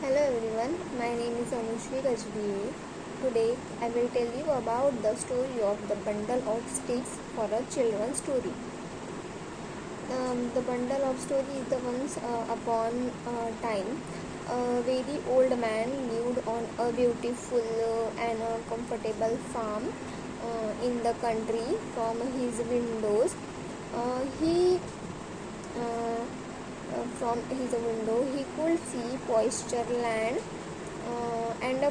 Hello everyone, my name is Anushri Gajbee. Today I will tell you about the story of the bundle of sticks for a children's story. The bundle of story is the once upon a time. A very old man lived on a beautiful and comfortable farm in the country. From his windows, he uh, from his window he could see pasture land and a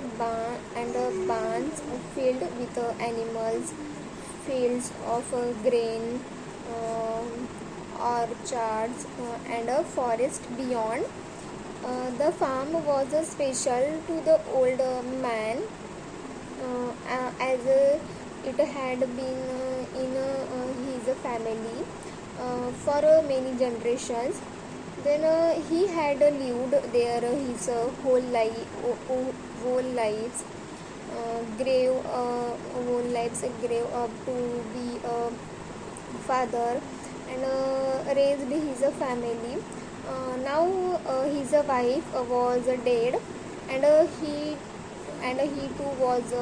barns filled with animals, fields of grain, orchards, and a forest beyond. The farm was special to the old man as it had been in his family for many generations. Then he had lived there his whole lives, grew up to be a father and raised his family. Now his wife was dead, and he too was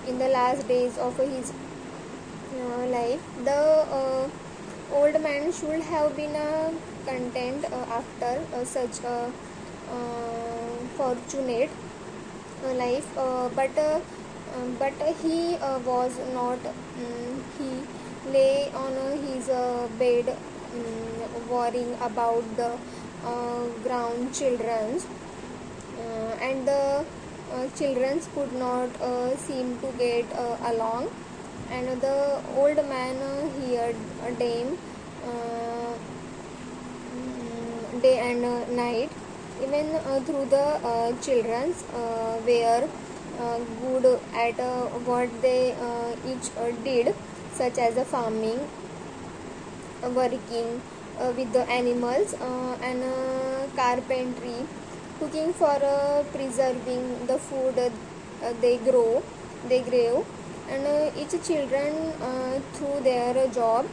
in the last days of his life. The old man should have been content after such a fortunate life, but he was not. He lay on his bed, worrying about the ground children's, and the children could not seem to get along. And the old man heard a dame day and night, even through the children's were good at what they each did, such as farming, working with the animals, and carpentry, cooking for preserving the food they grow, and each children through their job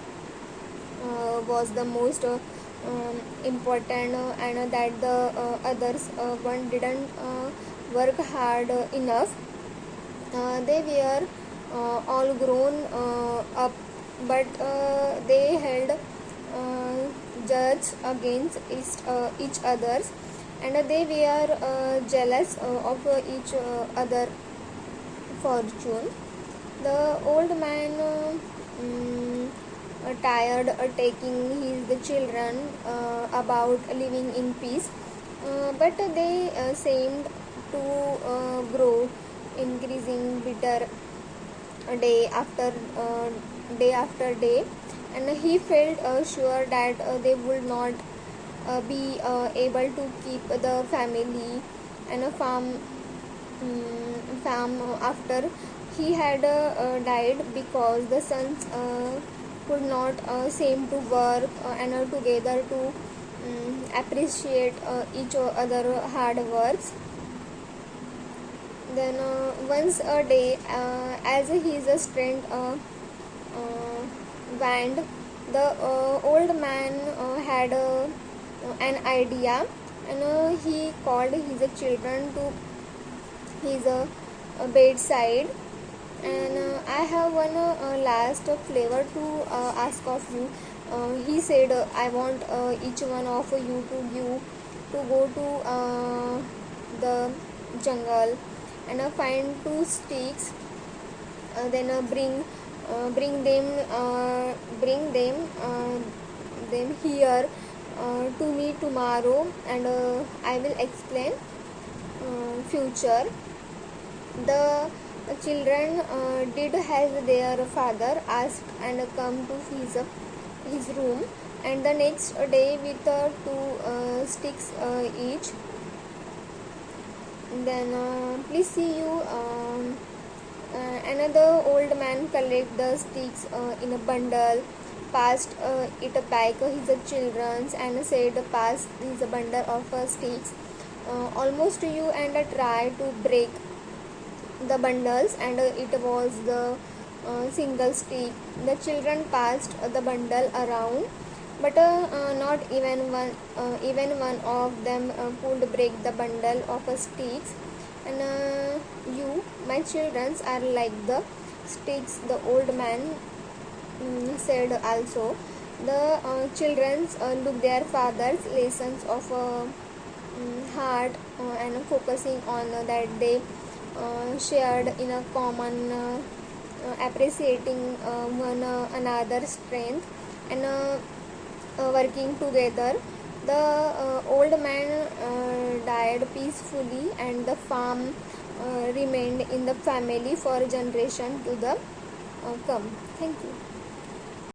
was the most important, and that the others one didn't work hard enough. They were all grown up, but they held judge against each others, and they were jealous of each other fortune. The old man tired taking his children about living in peace, but they seemed to grow increasing bitter day after day, and he felt sure that they would not be able to keep the family and a farm after he had died, because the sons could not seem to work and together to appreciate each other hard works. Then once a day, as his strength waned, the old man had an idea, and he called his children to his bedside. And I have one last flavor to ask of you. He said, I want each one of you to go to the jungle and find two sticks, then bring them here to me tomorrow, and I will explain future. The children did as their father asked and come to his room, and the next day with two sticks each. Then please see you. Another old man collect the sticks in a bundle, passed it back his children, and said, pass this bundle of sticks almost to you, and try to break the bundles, and it was the single stick. The children passed the bundle around, but not even one of them could break the bundle of sticks. And you, my children, are like the sticks, the old man said also. The children look their father's lessons of heart and focusing on that they shared in a common appreciating one another's strength and working together. The old man died peacefully, and the farm remained in the family for generation to the come. Thank you.